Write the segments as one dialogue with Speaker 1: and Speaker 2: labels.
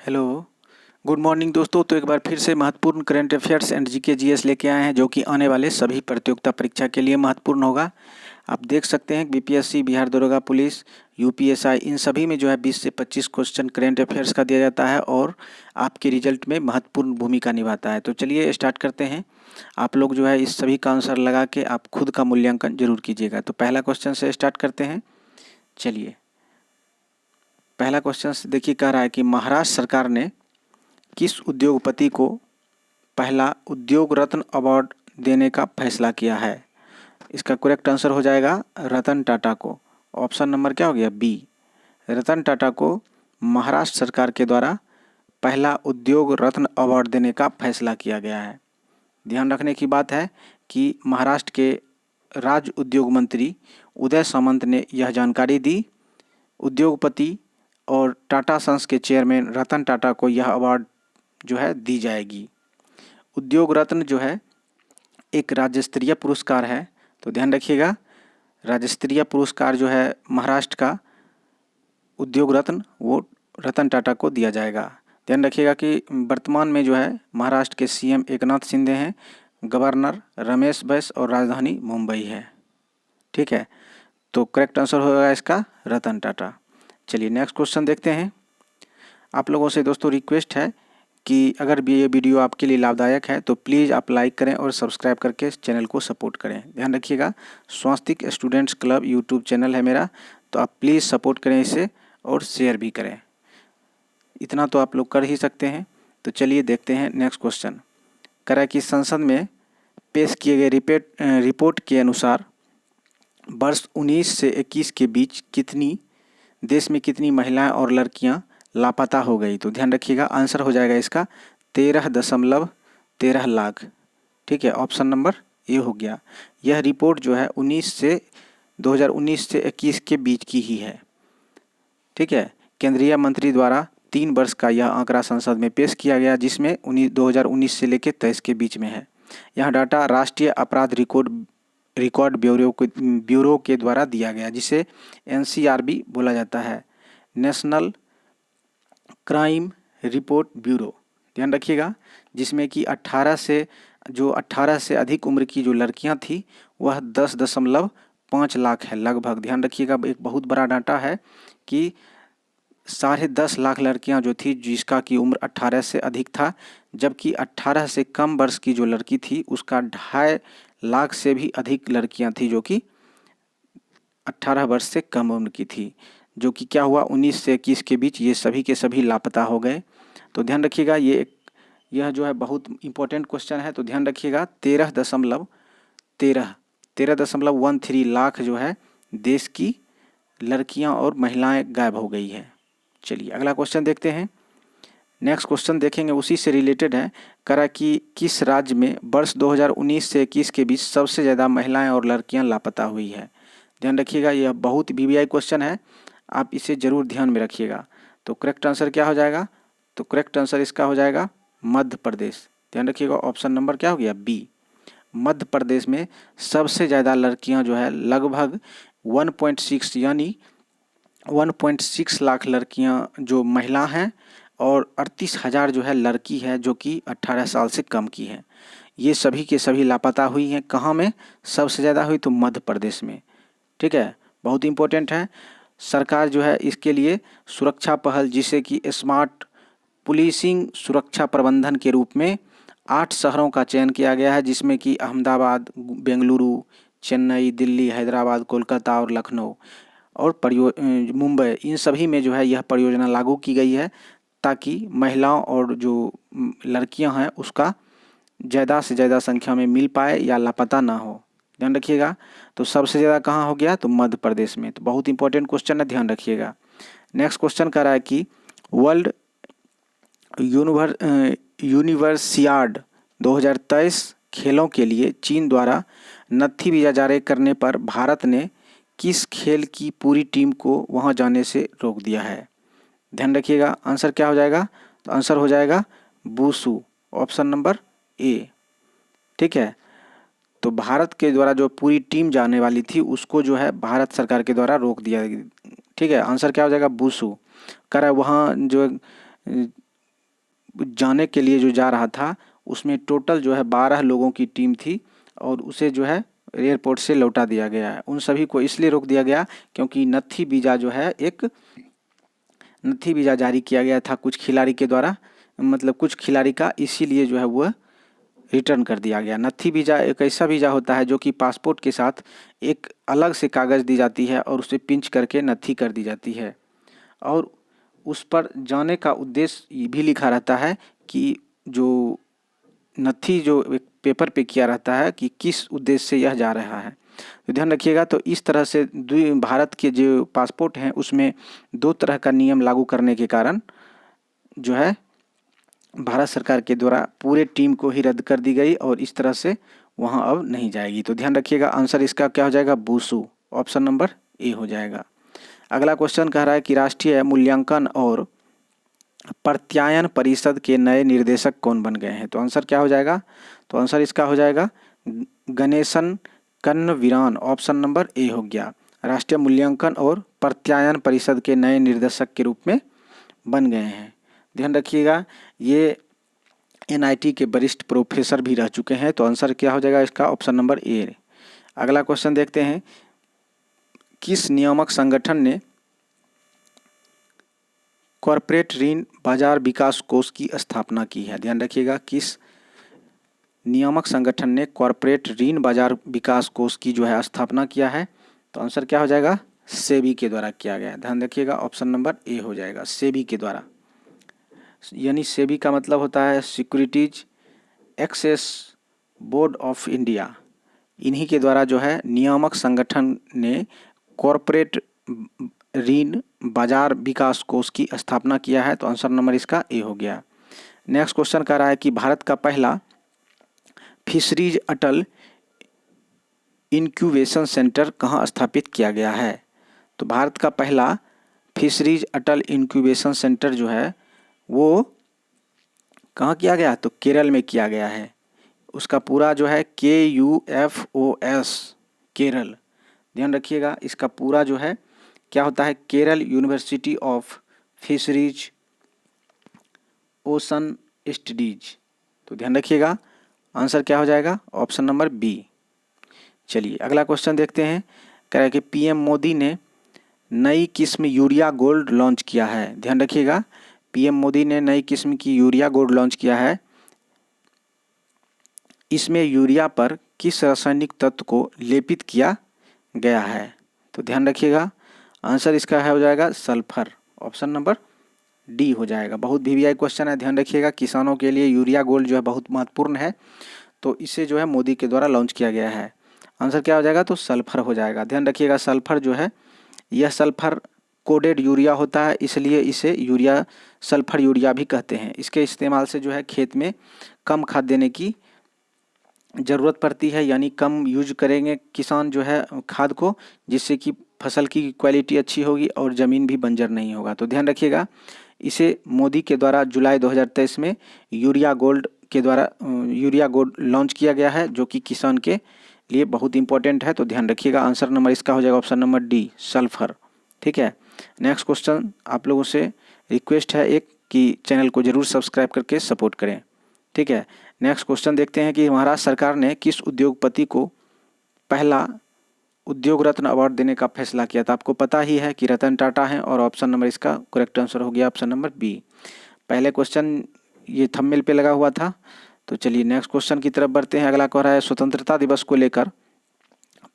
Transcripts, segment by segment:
Speaker 1: Hello, good morning दोस्तों। तो एक बार फिर से महत्वपूर्ण current affairs and GK GS लेके आए हैं, जो कि आने वाले सभी प्रतियोगिता परीक्षा के लिए महत्वपूर्ण होगा। आप देख सकते हैं बीपीएससी, बिहार दरोगा पुलिस, यूपीएसआई, इन सभी में जो है 20 से 25 क्वेश्चन करंट अफेयर्स का दिया जाता है और आपके रिजल्ट में महत्वपूर्ण भूमिका निभाता है। तो चलिए स्टार्ट करते हैं। आप लोग जो है इस सभी का आंसर लगा के आप खुद का मूल्यांकन जरूर कीजिएगा। तो पहला क्वेश्चन से स्टार्ट करते हैं। चलिए, पहला क्वेश्चन देखिए, कह रहा है कि महाराष्ट्र सरकार ने किस उद्योगपति को पहला उद्योग रत्न अवार्ड देने का फैसला किया है? इसका करेक्ट आंसर हो जाएगा रतन टाटा को। ऑप्शन नंबर क्या हो गया? बी। रतन टाटा को महाराष्ट्र सरकार के द्वारा पहला उद्योग रत्न अवार्ड देने का फैसला किया गया है। ध्यान रखने की बात है कि महाराष्ट्र के राज्य उद्योग मंत्री उदय सामंत ने यह जानकारी दी। उद्योगपति और टाटा सन्स के चेयरमैन रतन टाटा को यह अवार्ड जो है दी जाएगी। उद्योग रत्न जो है एक राज्य स्तरीय पुरस्कार है, तो ध्यान रखिएगा, राज्य स्तरीय पुरस्कार जो है महाराष्ट्र का उद्योग रत्न वो रतन टाटा को दिया जाएगा। ध्यान रखिएगा कि वर्तमान में जो है महाराष्ट्र के सीएम एकनाथ शिंदे हैं, गवर्नर रमेश बैस और राजधानी मुंबई है। ठीक है, तो करेक्ट आंसर होगा इसका रतन टाटा। चलिए नेक्स्ट क्वेश्चन देखते हैं। आप लोगों से दोस्तों रिक्वेस्ट है कि अगर भी ये वीडियो आपके लिए लाभदायक है तो प्लीज़ आप लाइक करें और सब्सक्राइब करके इस चैनल को सपोर्ट करें। ध्यान रखिएगा, स्वास्तिक स्टूडेंट्स क्लब यूट्यूब चैनल है मेरा, तो आप प्लीज़ सपोर्ट करें इसे और शेयर भी करें। इतना तो आप लोग कर ही सकते हैं। तो चलिए देखते हैं नेक्स्ट क्वेश्चन। कह रहा है कि संसद में पेश किए गए रिपोर्ट के अनुसार वर्ष 19 से 21 के बीच देश में कितनी महिलाएं और लड़कियां लापता हो गई? तो ध्यान रखिएगा, आंसर हो जाएगा इसका 13.13 लाख। ठीक है, ऑप्शन नंबर ए हो गया। यह रिपोर्ट जो है 2019 से 21 के बीच की ही है। ठीक है, केंद्रीय मंत्री द्वारा 3 वर्ष का यह आंकड़ा संसद में पेश किया गया, जिसमें 2019 से लेकर 23 के बीच में है। यह डाटा राष्ट्रीय अपराध रिकॉर्ड ब्यूरो के द्वारा दिया गया, जिसे एनसीआरबी बोला जाता है, नेशनल क्राइम रिपोर्ट ब्यूरो। ध्यान रखिएगा, जिसमें कि 18 से अधिक उम्र की जो लड़कियां थी वह 10.5 लाख है लगभग। ध्यान रखिएगा, एक बहुत बड़ा डाटा है कि 10.5 लाख लड़कियां जो थी जिसका की उम्र 18 से अधिक था, जबकि 18 से कम वर्ष की जो लड़की थी उसका 2.5 लाख से भी अधिक लड़कियां थी जो कि 18 वर्ष से कम उम्र की थी, जो कि क्या हुआ 19 से 21 के बीच ये सभी के सभी लापता हो गए। तो ध्यान रखिएगा, यह जो है बहुत इंपॉर्टेंट क्वेश्चन है। तो ध्यान रखिएगा 13.13 लाख जो है देश की लड़कियां और महिलाएं गायब हो गई है। चलिए अगला क्वेश्चन देखते हैं। नेक्स्ट क्वेश्चन देखेंगे, उसी से रिलेटेड है। करा कि किस राज्य में वर्ष 2019 से 21 के बीच सबसे ज़्यादा महिलाएं और लड़कियां लापता हुई है? ध्यान रखिएगा, यह बहुत वीवीआई क्वेश्चन है, आप इसे जरूर ध्यान में रखिएगा। तो करेक्ट आंसर क्या हो जाएगा? तो करेक्ट आंसर इसका हो जाएगा मध्य प्रदेश। ध्यान रखिएगा, ऑप्शन नंबर क्या हो गया? बी। मध्य प्रदेश में सबसे ज़्यादा लड़कियां जो है लगभग 1.6 यानी 1.6 लाख लड़कियां जो महिला हैं और 38,000 जो है लड़की है जो कि 18 साल से कम की है। ये सभी के सभी लापता हुई हैं। कहाँ में सबसे ज़्यादा हुई? तो मध्य प्रदेश में। ठीक है, बहुत इंपॉर्टेंट है। सरकार जो है इसके लिए सुरक्षा पहल, जिसे कि स्मार्ट पुलिसिंग सुरक्षा प्रबंधन के रूप में 8 शहरों का चयन किया गया है, जिसमें कि अहमदाबाद, बेंगलुरु, चेन्नई, दिल्ली, हैदराबाद, कोलकाता और लखनऊ और मुंबई, इन सभी में जो है यह परियोजना लागू की गई है, ताकि महिलाओं और जो लड़कियां हैं उसका ज़्यादा से ज़्यादा संख्या में मिल पाए या लापता ना हो। ध्यान रखिएगा, तो सबसे ज़्यादा कहाँ हो गया? तो मध्य प्रदेश में। तो बहुत इंपॉर्टेंट क्वेश्चन है, ध्यान रखिएगा। नेक्स्ट क्वेश्चन कह रहा है कि वर्ल्ड यूनिवर्सियाड 2023 खेलों के लिए चीन द्वारा नत्थी वीज़ा जारी करने पर भारत ने किस खेल की पूरी टीम को वहां जाने से रोक दिया है? ध्यान रखिएगा, आंसर क्या हो जाएगा? तो आंसर हो जाएगा वुशु, ऑप्शन नंबर ए। ठीक है, तो भारत के द्वारा जो पूरी टीम जाने वाली थी उसको जो है भारत सरकार के द्वारा रोक दिया। ठीक है, आंसर क्या हो जाएगा? वुशु। कर वहाँ जो जाने के लिए जो जा रहा था उसमें टोटल जो है 12 लोगों की टीम थी और उसे जो है एयरपोर्ट से लौटा दिया गया है। उन सभी को इसलिए रोक दिया गया क्योंकि नत्थी वीज़ा जो है एक नत्थी वीज़ा जारी किया गया था कुछ खिलाड़ी के द्वारा, मतलब कुछ खिलाड़ी का, इसीलिए जो है वह रिटर्न कर दिया गया। नत्थी वीज़ा एक ऐसा वीज़ा होता है जो कि पासपोर्ट के साथ एक अलग से कागज़ दी जाती है और उसे पिंच करके नत्थी कर दी जाती है और उस पर जाने का उद्देश्य ये भी लिखा रहता है कि जो नत्थी जो एक पेपर पे किया रहता है कि किस उद्देश्य से यह जा रहा है, तो ध्यान रखिएगा। तो इस तरह से भारत के जो पासपोर्ट हैं उसमें 2 तरह का नियम लागू करने के कारण जो है भारत सरकार के द्वारा पूरे टीम को ही रद्द कर दी गई और इस तरह से वहां अब नहीं जाएगी। तो ध्यान रखिएगा, आंसर इसका क्या हो जाएगा, बूसू, ऑप्शन नंबर ए हो जाएगा। अगला क्वेश्चन कह रहा है कि राष्ट्रीय मूल्यांकन और प्रत्यायन परिषद के नए निर्देशक कौन बन गए हैं। तो आंसर क्या हो जाएगा, तो आंसर इसका हो जाएगा गणेशन कन्नवीरान, ऑप्शन नंबर ए हो गया। राष्ट्रीय मूल्यांकन और प्रत्यायन परिषद के नए निर्देशक के रूप में बन गए हैं। ध्यान रखिएगा, ये एनआईटी के वरिष्ठ प्रोफेसर भी रह चुके हैं। तो आंसर क्या हो जाएगा इसका, ऑप्शन नंबर ए। अगला क्वेश्चन देखते हैं, किस नियामक संगठन ने कॉरपोरेट ऋण बाजार विकास कोष की स्थापना की है। ध्यान रखिएगा, किस नियामक संगठन ने कॉरपोरेट ऋण बाजार विकास कोष की जो है स्थापना किया है। तो आंसर क्या हो जाएगा, सेबी के द्वारा किया गया है। ध्यान रखिएगा, ऑप्शन नंबर ए हो जाएगा, सेबी के द्वारा। यानी सेबी का मतलब होता है securities access board of India. इन्हीं के द्वारा जो है नियामक संगठन ने कॉरपोरेट ऋण बाजार विकास कोष की स्थापना किया है। तो आंसर नंबर इसका ए हो गया। नेक्स्ट क्वेश्चन कह रहा है कि भारत का पहला फिशरीज अटल इंक्यूबेशन सेंटर कहाँ स्थापित किया गया है। तो भारत का पहला फिशरीज अटल इंक्यूबेशन सेंटर जो है वो कहाँ किया गया, तो केरल में किया गया है। उसका पूरा जो है KUFOS, केरल। ध्यान रखिएगा, इसका पूरा जो है क्या होता है, Kerala university of fisheries ocean studies. तो ध्यान रखिएगा, आंसर क्या हो जाएगा, ऑप्शन नंबर बी। चलिए अगला क्वेश्चन देखते हैं। कह रहा है कि पीएम मोदी ने नई किस्म यूरिया गोल्ड लॉन्च किया है। ध्यान रखिएगा, पीएम मोदी ने नई किस्म की यूरिया गोल्ड लॉन्च किया है। इसमें यूरिया पर किस रासायनिक तत्व को लेपित किया गया है। तो ध्यान रखिएगा, आंसर इसका है हो जाएगा सल्फर, ऑप्शन नंबर डी हो जाएगा। बहुत वीवीआई क्वेश्चन है, ध्यान रखिएगा। किसानों के लिए यूरिया गोल्ड जो है बहुत महत्वपूर्ण है, तो इसे जो है मोदी के द्वारा लॉन्च किया गया है। आंसर क्या हो जाएगा, तो सल्फर हो जाएगा। ध्यान रखिएगा, सल्फर जो है यह सल्फर कोडेड यूरिया होता है, इसलिए इसे यूरिया सल्फर यूरिया भी कहते हैं। इसके इस्तेमाल से जो है खेत में कम खाद देने की ज़रूरत पड़ती है, यानी कम यूज करेंगे किसान जो है खाद को, जिससे कि फसल की क्वालिटी अच्छी होगी और ज़मीन भी बंजर नहीं होगा। तो ध्यान रखिएगा, इसे मोदी के द्वारा जुलाई 2023 में यूरिया गोल्ड के द्वारा यूरिया गोल्ड लॉन्च किया गया है, जो कि किसान के लिए बहुत इंपॉर्टेंट है। तो ध्यान रखिएगा, आंसर नंबर इसका हो जाएगा ऑप्शन नंबर डी, सल्फर। ठीक है, नेक्स्ट क्वेश्चन आप लोगों से रिक्वेस्ट है एक कि चैनल को ज़रूर सब्सक्राइब करके सपोर्ट करें। ठीक है, नेक्स्ट क्वेश्चन देखते हैं कि महाराष्ट्र सरकार ने किस उद्योगपति को पहला उद्योग रत्न अवार्ड देने का फैसला किया था। आपको पता ही है कि रतन टाटा हैं और ऑप्शन नंबर इसका करेक्ट आंसर हो गया ऑप्शन नंबर बी। पहले क्वेश्चन ये थंबनेल पे लगा हुआ था। तो चलिए नेक्स्ट क्वेश्चन की तरफ बढ़ते हैं। अगला कह रहा है, स्वतंत्रता दिवस को लेकर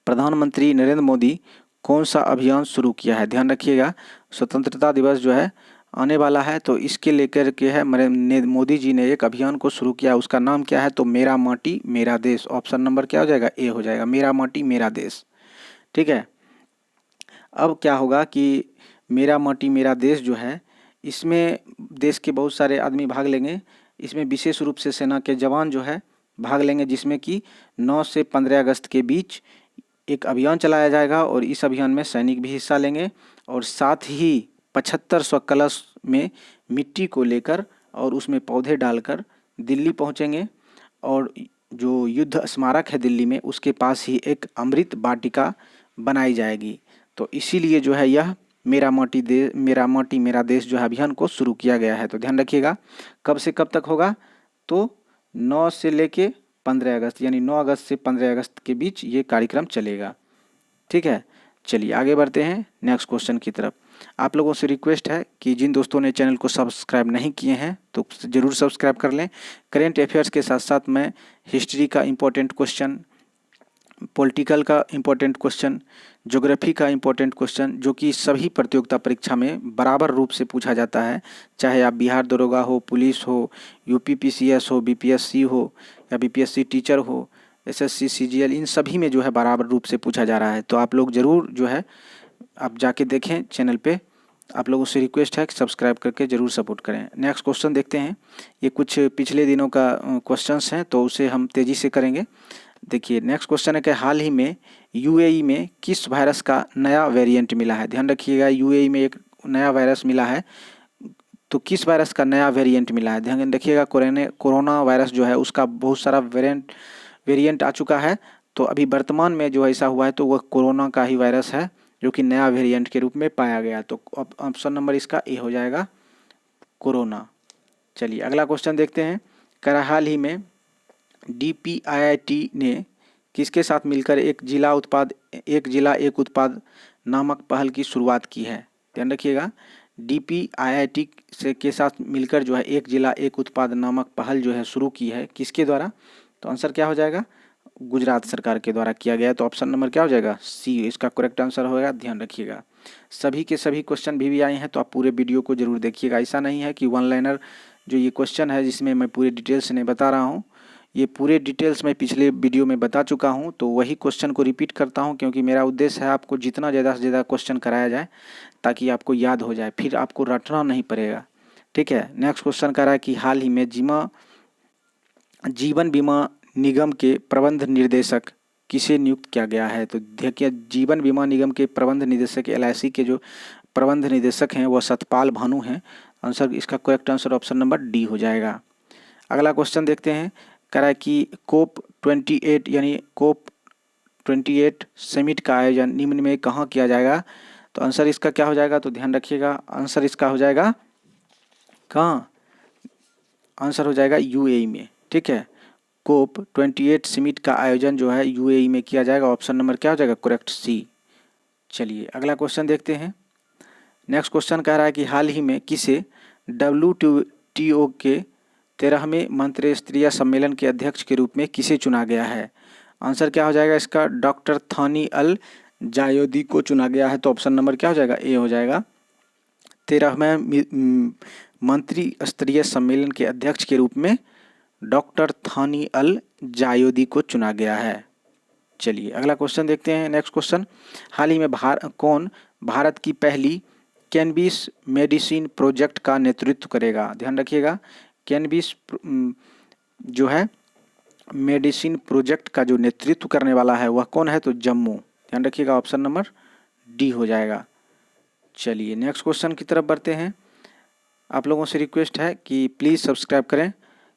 Speaker 1: प्रधानमंत्री नरेंद्र मोदी कौन सा अभियान शुरू किया है। ध्यान रखिएगा, स्वतंत्रता दिवस जो है आने वाला है, तो इसके लेकर के है मोदी जी ने एक अभियान को शुरू किया। उसका नाम क्या है, तो मेरा माटी मेरा देश। ऑप्शन नंबर क्या हो जाएगा, ए हो जाएगा, मेरा माटी मेरा देश। ठीक है, अब क्या होगा कि मेरा माटी मेरा देश जो है, इसमें देश के बहुत सारे आदमी भाग लेंगे। इसमें विशेष रूप से सेना के जवान जो है भाग लेंगे, जिसमें कि 9 से 15 अगस्त के बीच एक अभियान चलाया जाएगा और इस अभियान में सैनिक भी हिस्सा लेंगे और साथ ही 7500 कलश में मिट्टी को लेकर और उसमें पौधे डालकर दिल्ली पहुंचेंगे और जो युद्ध स्मारक है दिल्ली में, उसके पास ही एक अमृत वाटिका बनाई जाएगी। तो इसीलिए जो है यह मेरा माटी मेरा देश जो है अभियान को शुरू किया गया है। तो ध्यान रखिएगा कब से कब तक होगा, तो 9 से लेके 15 अगस्त, यानी 9 अगस्त से 15 अगस्त के बीच ये कार्यक्रम चलेगा। ठीक है, चलिए आगे बढ़ते हैं नेक्स्ट क्वेश्चन की तरफ। आप लोगों से रिक्वेस्ट है कि जिन दोस्तों ने चैनल को सब्सक्राइब नहीं किए हैं तो ज़रूर सब्सक्राइब कर लें। करेंट अफेयर्स के साथ साथ मैं हिस्ट्री का इम्पोर्टेंट क्वेश्चन, पॉलिटिकल का इम्पोर्टेंट क्वेश्चन, ज्योग्राफी का इम्पोर्टेंट क्वेश्चन, जो कि सभी प्रतियोगिता परीक्षा में बराबर रूप से पूछा जाता है, चाहे आप बिहार दरोगा हो, पुलिस हो, यूपी पीसीएस हो, बीपीएससी हो या बीपीएससी टीचर हो, एसएससी सीजीएल, इन सभी में जो है बराबर रूप से पूछा जा रहा है। तो आप लोग ज़रूर जो है आप जाके देखें चैनल पे। आप लोगों से रिक्वेस्ट है कि सब्सक्राइब करके ज़रूर सपोर्ट करें। नेक्स्ट क्वेश्चन देखते हैं। ये कुछ पिछले दिनों का क्वेश्चंस हैं तो उसे हम तेज़ी से करेंगे। देखिए नेक्स्ट क्वेश्चन है कि हाल ही में यूएई में किस वायरस का नया वेरिएंट मिला है। ध्यान रखिएगा यूएई में एक नया वायरस मिला है, तो किस वायरस का नया वेरिएंट मिला है। ध्यान रखिएगा कोरोना वायरस जो है उसका बहुत सारा वेरिएंट आ चुका है, तो अभी वर्तमान में जो ऐसा हुआ है तो वह कोरोना का ही वायरस है जो कि नया वेरिएंट के रूप में पाया गया। तो ऑप्शन नंबर इसका ए हो जाएगा, कोरोना। चलिए अगला क्वेश्चन देखते हैं। हाल ही में DPIIT ने किसके साथ मिलकर एक जिला एक उत्पाद नामक पहल की शुरुआत की है। ध्यान रखिएगा DPIIT से के साथ मिलकर जो है एक जिला एक उत्पाद नामक पहल जो है शुरू की है, किसके द्वारा। तो आंसर क्या हो जाएगा, गुजरात सरकार के द्वारा किया गया। तो ऑप्शन नंबर क्या हो जाएगा, सी इसका करेक्ट आंसर होगा। ध्यान रखिएगा सभी के सभी क्वेश्चन भी आए हैं तो आप पूरे वीडियो को जरूर देखिएगा। ऐसा नहीं है कि वन लाइनर जो ये क्वेश्चन है जिसमें मैं पूरे डिटेल्स नहीं बता रहा हूँ, ये पूरे डिटेल्स मैं पिछले वीडियो में बता चुका हूँ, तो वही क्वेश्चन को रिपीट करता हूँ क्योंकि मेरा उद्देश्य है आपको जितना ज़्यादा से ज़्यादा क्वेश्चन कराया जाए ताकि आपको याद हो जाए, फिर आपको रटना नहीं पड़ेगा। ठीक है, नेक्स्ट क्वेश्चन कह रहा है कि हाल ही में जीवन बीमा निगम के प्रबंध निर्देशक किसे नियुक्त किया गया है। तो देखिए जीवन बीमा निगम के प्रबंध निदेशक LIC के जो प्रबंध निदेशक हैं वह सतपाल भानु हैं। आंसर इसका correct answer option number D हो जाएगा। अगला क्वेश्चन देखते हैं। कह रहा है कि COP28 यानी COP28 समिट का आयोजन निम्न में कहाँ किया जाएगा। तो आंसर इसका क्या हो जाएगा, तो ध्यान रखिएगा आंसर इसका हो जाएगा कहाँ, आंसर हो जाएगा UAE में। ठीक है, COP28 समिट का आयोजन जो है UAE में किया जाएगा। ऑप्शन नंबर क्या हो जाएगा, करेक्ट सी। चलिए अगला क्वेश्चन देखते हैं। नेक्स्ट क्वेश्चन कह रहा है कि हाल ही में किसे WTO के 13वें मंत्रिस्तरीय सम्मेलन के अध्यक्ष के रूप में किसे चुना गया है। आंसर क्या हो जाएगा इसका, डॉक्टर थानी अल जायोदी को चुना गया है। तो ऑप्शन नंबर क्या हो जाएगा, ए हो जाएगा। 13वें मंत्री स्तरीय सम्मेलन के अध्यक्ष के रूप में डॉक्टर थानी अल जायोदी को चुना गया है। चलिए अगला क्वेश्चन देखते हैं। नेक्स्ट क्वेश्चन, हाल ही में कौन भारत की पहली कैनबिस मेडिसिन प्रोजेक्ट का नेतृत्व करेगा। ध्यान रखिएगा कैनबिस जो है मेडिसिन प्रोजेक्ट का जो नेतृत्व करने वाला है वह कौन है, तो जम्मू। ध्यान रखिएगा ऑप्शन नंबर डी हो जाएगा। चलिए नेक्स्ट क्वेश्चन की तरफ बढ़ते हैं। आप लोगों से रिक्वेस्ट है कि प्लीज़ सब्सक्राइब करें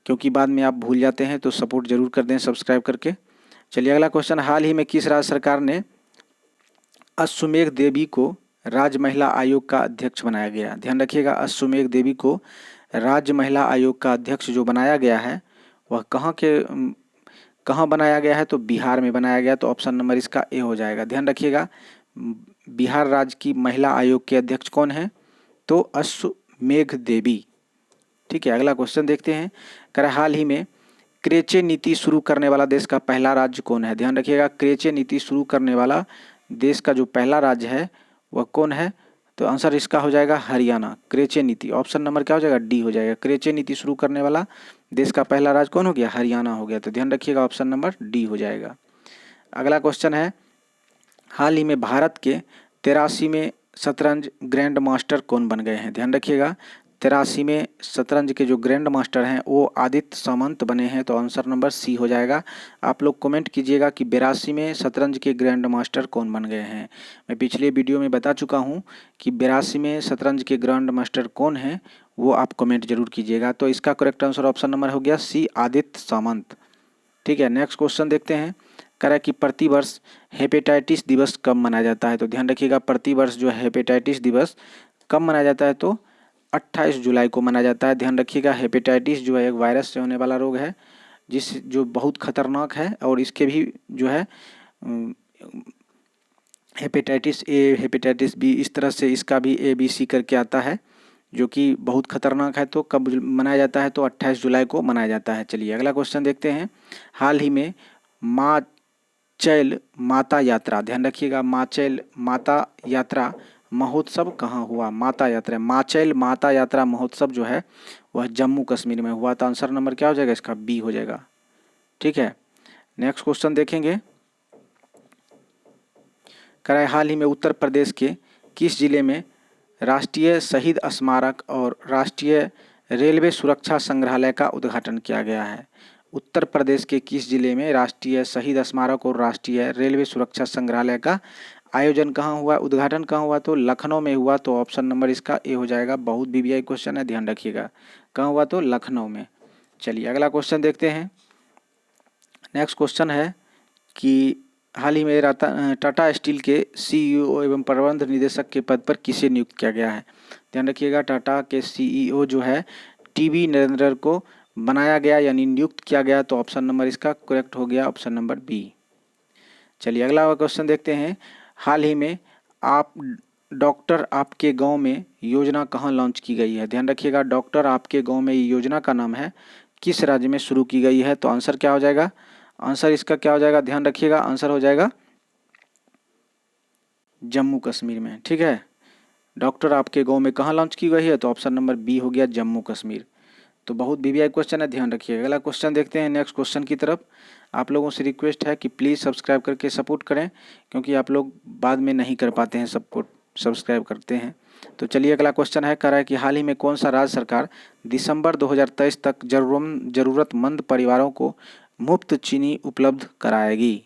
Speaker 1: क्योंकि बाद में आप भूल जाते हैं, तो सपोर्ट जरूर कर दें सब्सक्राइब करके। चलिए अगला क्वेश्चन, हाल ही में किस राज्य सरकार ने अश्वमेघ देवी को राज्य महिला आयोग का अध्यक्ष बनाया गया। ध्यान रखिएगा अश्वमेघ देवी को राज्य महिला आयोग का अध्यक्ष जो बनाया गया है वह कहाँ बनाया गया है, तो बिहार में बनाया गया। तो ऑप्शन नंबर इसका ए हो जाएगा। ध्यान रखिएगा बिहार राज्य की महिला आयोग के अध्यक्ष कौन है, तो अश्वमेघ देवी। ठीक है, अगला क्वेश्चन देखते हैं। कर हाल ही में क्रेचे नीति शुरू करने वाला देश का पहला राज्य कौन है। ध्यान रखिएगा क्रेचे नीति शुरू करने वाला देश का जो पहला राज्य है वह कौन है, तो आंसर इसका हो जाएगा हरियाणा। क्रेचे नीति ऑप्शन नंबर क्या हो जाएगा, डी हो जाएगा। क्रेचे नीति शुरू करने वाला देश का पहला राज्य कौन हो गया, हरियाणा हो गया। तो ध्यान रखिएगा ऑप्शन नंबर डी हो जाएगा। अगला क्वेश्चन है, हाल ही में भारत के 83वें शतरंज ग्रैंड मास्टर कौन बन गए हैं। ध्यान रखिएगा 83वें शतरंज के जो ग्रैंड मास्टर हैं वो आदित्य सामंत बने हैं। तो आंसर नंबर सी हो जाएगा। आप लोग कमेंट कीजिएगा कि 82वें शतरंज के ग्रैंड मास्टर कौन बन गए हैं। मैं पिछले वीडियो में बता चुका हूं कि 82वें शतरंज के ग्रैंड मास्टर कौन हैं, वो आप कमेंट जरूर कीजिएगा। तो इसका करेक्ट आंसर ऑप्शन नंबर हो गया सी, आदित्य सामंत। ठीक है, नेक्स्ट क्वेश्चन देखते हैं। कह रहा है कि प्रतिवर्ष हेपेटाइटिस दिवस कब मनाया जाता है। तो ध्यान रखिएगा, प्रतिवर्ष जो है हेपेटाइटिस दिवस कब मनाया जाता है, तो 28 जुलाई को मनाया जाता है। ध्यान रखिएगा, हेपेटाइटिस जो है एक वायरस से होने वाला रोग है जो बहुत खतरनाक है, और इसके भी जो है हेपेटाइटिस ए, हेपेटाइटिस बी, इस तरह से इसका भी ABC करके आता है, जो कि बहुत खतरनाक है। तो कब मनाया जाता है, तो 28 जुलाई को मनाया जाता है। चलिए अगला क्वेश्चन देखते हैं। हाल ही में माचैल माता यात्रा, ध्यान रखिएगा, माचैल माता यात्रा महोत्सव कहाँ हुआ। माता यात्रा, माचैल माता यात्रा महोत्सव जो है वह जम्मू कश्मीर में हुआ। तो आंसर नंबर क्या हो जाएगा इसका, बी हो जाएगा। ठीक है, नेक्स्ट क्वेश्चन देखेंगे। कराए हाल ही में उत्तर प्रदेश के किस जिले में राष्ट्रीय शहीद स्मारक और राष्ट्रीय रेलवे सुरक्षा संग्रहालय का उद्घाटन किया गया है। उत्तर प्रदेश के किस जिले में राष्ट्रीय शहीद स्मारक और राष्ट्रीय रेलवे सुरक्षा संग्रहालय का आयोजन कहाँ हुआ, उद्घाटन कहाँ हुआ, तो लखनऊ में हुआ। तो ऑप्शन नंबर इसका ए हो जाएगा। बहुत BBI क्वेश्चन है, ध्यान रखिएगा, कहाँ हुआ, तो लखनऊ में। चलिए अगला क्वेश्चन देखते हैं। नेक्स्ट क्वेश्चन है कि हाल ही में टाटा स्टील के CEO एवं प्रबंध निदेशक के पद पर किसे नियुक्त किया गया है। ध्यान रखिएगा, टाटा के CEO जो है TB नरेंद्र को बनाया गया यानी नियुक्त किया गया। तो ऑप्शन नंबर इसका करेक्ट हो गया, ऑप्शन नंबर बी। चलिए अगला क्वेश्चन देखते हैं। हाल ही में आप डॉक्टर आपके गांव में योजना कहाँ लॉन्च की गई है। ध्यान रखिएगा, डॉक्टर आपके गांव में योजना का नाम है किस राज्य में शुरू की गई है। तो आंसर क्या हो जाएगा, आंसर इसका क्या हो जाएगा, ध्यान रखिएगा, आंसर हो जाएगा जम्मू कश्मीर में। ठीक है, डॉक्टर आपके गांव में कहाँ लॉन्च की गई है, तो ऑप्शन नंबर बी हो गया, जम्मू कश्मीर। तो बहुत BBI क्वेश्चन है, ध्यान रखिएगा। अगला क्वेश्चन देखते हैं नेक्स्ट क्वेश्चन की तरफ। आप लोगों से रिक्वेस्ट है कि प्लीज़ सब्सक्राइब करके सपोर्ट करें, क्योंकि आप लोग बाद में नहीं कर पाते हैं सबको सब्सक्राइब करते हैं। तो चलिए अगला क्वेश्चन है, कह रहा है कि हाल ही में कौन सा राज्य सरकार दिसंबर 2023 तक ज़रूरतमंद परिवारों को मुफ्त चीनी उपलब्ध कराएगी।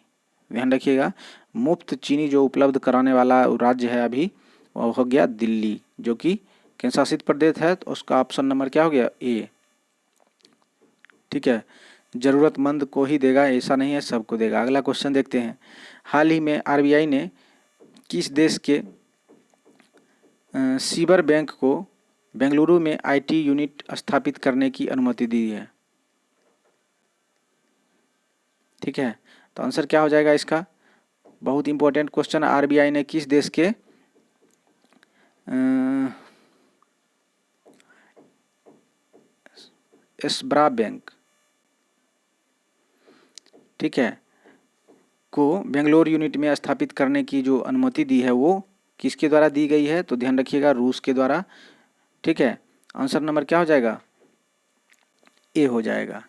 Speaker 1: ध्यान रखिएगा, मुफ्त चीनी जो उपलब्ध कराने वाला राज्य है अभी वो हो गया दिल्ली, जो कि केंद्र शासित प्रदेश है। तो उसका ऑप्शन नंबर क्या हो गया, ए। ठीक है, ज़रूरतमंद को ही देगा ऐसा नहीं है, सबको देगा। अगला क्वेश्चन देखते हैं। हाल ही में RBI ने किस देश के सीबर बैंक को बेंगलुरु में IT यूनिट स्थापित करने की अनुमति दी है। ठीक है, तो आंसर क्या हो जाएगा इसका, बहुत इंपॉर्टेंट क्वेश्चन। RBI ने किस देश के एस्ब्रा बैंक, ठीक है, को बेंगलोर यूनिट में स्थापित करने की जो अनुमति दी है वो किसके द्वारा दी गई है, तो ध्यान रखिएगा, रूस के द्वारा। ठीक है, आंसर नंबर क्या हो जाएगा, ए हो जाएगा।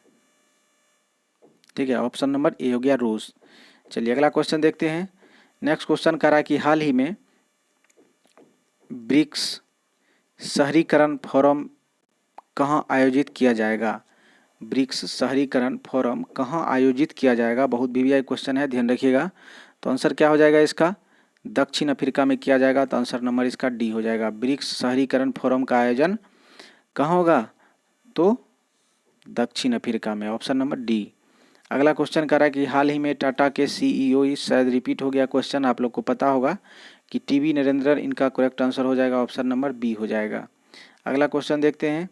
Speaker 1: ठीक है, ऑप्शन नंबर ए हो गया, रूस। चलिए अगला क्वेश्चन देखते हैं। नेक्स्ट क्वेश्चन कह रहा है कि हाल ही में ब्रिक्स शहरीकरण फोरम कहाँ आयोजित किया जाएगा। ब्रिक्स शहरीकरण फोरम कहाँ आयोजित किया जाएगा, बहुत BBI क्वेश्चन है, ध्यान रखिएगा। तो आंसर क्या हो जाएगा इसका, दक्षिण अफ्रीका में किया जाएगा। तो आंसर नंबर इसका डी हो जाएगा। ब्रिक्स शहरीकरण फोरम का आयोजन कहाँ होगा, तो दक्षिण अफ्रीका में, ऑप्शन नंबर डी। अगला क्वेश्चन कह रहा है कि हाल ही में टाटा के CEO, शायद रिपीट हो गया क्वेश्चन, आप लोग को पता होगा कि TB नरेंद्र इनका करेक्ट आंसर हो जाएगा, ऑप्शन नंबर बी हो जाएगा। अगला क्वेश्चन देखते हैं।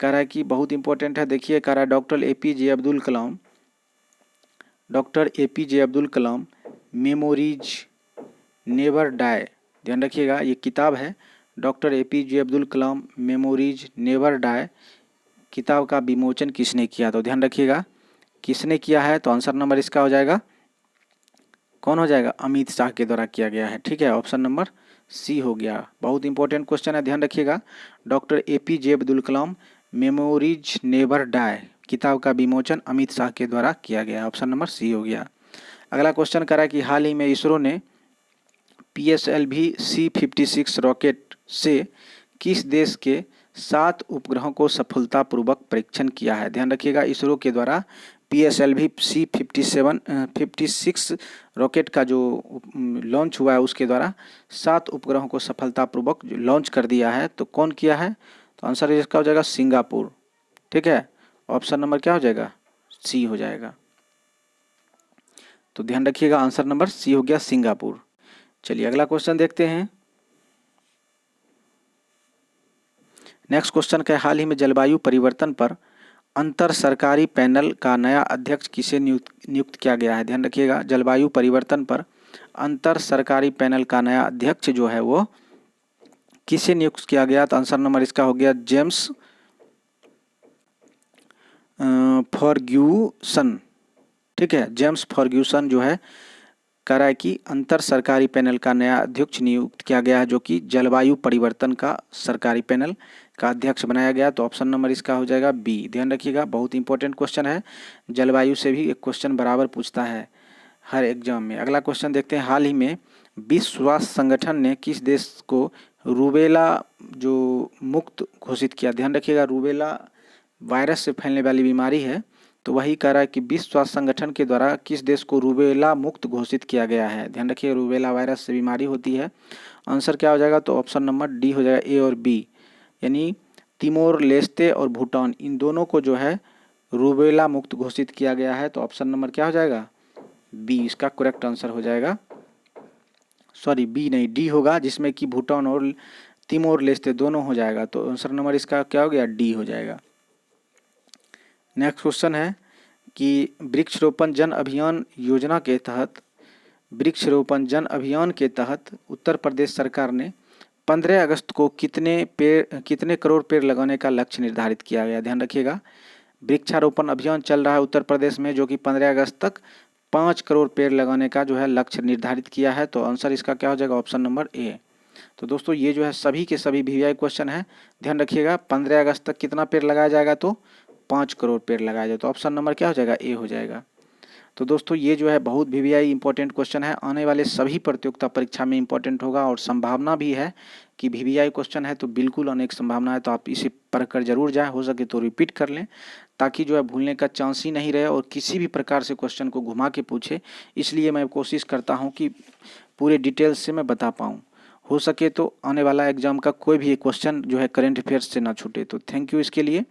Speaker 1: कह रहा है कि बहुत इंपॉर्टेंट है, देखिए, कह रहा है doctor APJ Abdul Kalam memories never die. ध्यान रखिएगा, ये किताब है, doctor APJ Abdul Kalam memories never die. किताब का विमोचन किसने किया, तो ध्यान रखिएगा किसने किया है। तो आंसर नंबर इसका हो जाएगा, कौन हो जाएगा, अमित शाह के द्वारा किया गया है। ठीक है, ऑप्शन नंबर सी हो गया। बहुत इंपॉर्टेंट क्वेश्चन है, ध्यान रखिएगा, doctor APJ Abdul Kalam memories never die किताब का विमोचन अमित शाह के द्वारा किया गया, ऑप्शन नंबर सी हो गया। अगला क्वेश्चन करा कि हाल ही में इसरो ने PSLV C56 रॉकेट से किस देश के 7 उपग्रहों को सफलतापूर्वक परीक्षण किया है। ध्यान रखिएगा, इसरो के द्वारा PSLV C56 रॉकेट का जो लॉन्च हुआ है उसके द्वारा 7 उपग्रहों को सफलतापूर्वक लॉन्च कर दिया है। तो कौन किया है, तो आंसर इसका हो जाएगा सिंगापुर। ठीक है, ऑप्शन नंबर क्या हो जाएगा, सी हो जाएगा। तो ध्यान रखिएगा आंसर नंबर सी हो गया सिंगापुर। चलिए अगला क्वेश्चन देखते हैं। नेक्स्ट क्वेश्चन का हाल ही में जलवायु परिवर्तन पर अंतर सरकारी पैनल का नया अध्यक्ष किसे नियुक्त किया गया है। ध्यान रखिएगा जलवायु परिवर्तन पर अंतर सरकारी पैनल का नया अध्यक्ष जो है वो किसे नियुक्त किया गया। तो आंसर नंबर इसका हो गया जेम्स फर्ग्यूसन। ठीक है, जेम्स फर्ग्यूसन जो है कह रहा है कि अंतर सरकारी पैनल का नया अध्यक्ष नियुक्त किया गया है, जो कि जलवायु परिवर्तन का सरकारी पैनल का अध्यक्ष बनाया गया। तो ऑप्शन नंबर इसका हो जाएगा बी। ध्यान रखिएगा बहुत इंपॉर्टेंट क्वेश्चन है, जलवायु से भी एक क्वेश्चन बराबर पूछता है हर एग्जाम में। अगला क्वेश्चन देखते हैं। हाल ही में विश्व स्वास्थ्य संगठन ने किस देश को रूबेला जो मुक्त घोषित किया। ध्यान रखिएगा रूबेला वायरस से फैलने वाली बीमारी है, तो वही कह रहा है कि विश्व स्वास्थ्य संगठन के द्वारा किस देश को रूबेला मुक्त घोषित किया गया है। ध्यान रखिए रूबेला वायरस से बीमारी होती है। आंसर क्या हो जाएगा, तो ऑप्शन नंबर डी हो जाएगा, ए और बी, यानी तिमोर लेस्ते और भूटान, इन दोनों को जो है रूबेला मुक्त घोषित किया गया है। तो ऑप्शन नंबर क्या हो जाएगा, बी इसका करेक्ट आंसर हो जाएगा। सॉरी बी नहीं, डी होगा, जिसमें कि भूटान और तिमोर लेस्ते दोनों हो जाएगा। तो आंसर नंबर इसका क्या हो गया, डी हो जाएगा। नेक्स्ट क्वेश्चन है कि वृक्षारोपण जन अभियान योजना के तहत वृक्षारोपण जन अभियान के तहत उत्तर प्रदेश सरकार ने 15 अगस्त को कितने करोड़ पेड़ लगाने का लक्ष्य निर्धारित किया गया। ध्यान रखिएगा वृक्षारोपण अभियान चल रहा है उत्तर प्रदेश में, जो कि 15 अगस्त तक 5 करोड़ पेड़ लगाने का जो है लक्ष्य निर्धारित किया है। तो आंसर इसका क्या हो जाएगा, ऑप्शन नंबर ए। तो दोस्तों ये जो है सभी के सभी वीवीआई क्वेश्चन है। ध्यान रखिएगा 15 अगस्त तक कितना पेड़ लगाया जाएगा, तो 5 करोड़ पेड़ लगाया जाए। तो ऑप्शन नंबर क्या हो जाएगा, ए हो जाएगा। तो दोस्तों ये जो है बहुत वीवीआई इंपॉर्टेंट क्वेश्चन है, आने वाले सभी प्रतियोगिता परीक्षा में इंपॉर्टेंट होगा, और संभावना भी है कि वीवीआई क्वेश्चन है तो बिल्कुल अनेक संभावना है। तो आप इसे पढ़कर जरूर जाएं, हो सके तो रिपीट कर लें, ताकि जो है भूलने का चांस ही नहीं रहे और किसी भी प्रकार से क्वेश्चन को घुमा के पूछे। इसलिए मैं कोशिश करता हूँ कि पूरे डिटेल्स से मैं बता पाऊँ, हो सके तो आने वाला एग्जाम का कोई भी क्वेश्चन जो है करंट अफेयर्स से ना छूटे। तो थैंक यू इसके लिए,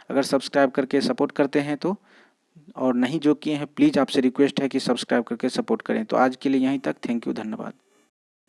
Speaker 1: अगर सब्सक्राइब करके सपोर्ट करते हैं तो, और नहीं जो किए हैं प्लीज़ आपसे रिक्वेस्ट है कि सब्सक्राइब करके सपोर्ट करें। तो आज के लिए यहीं तक, थैंक यू, धन्यवाद।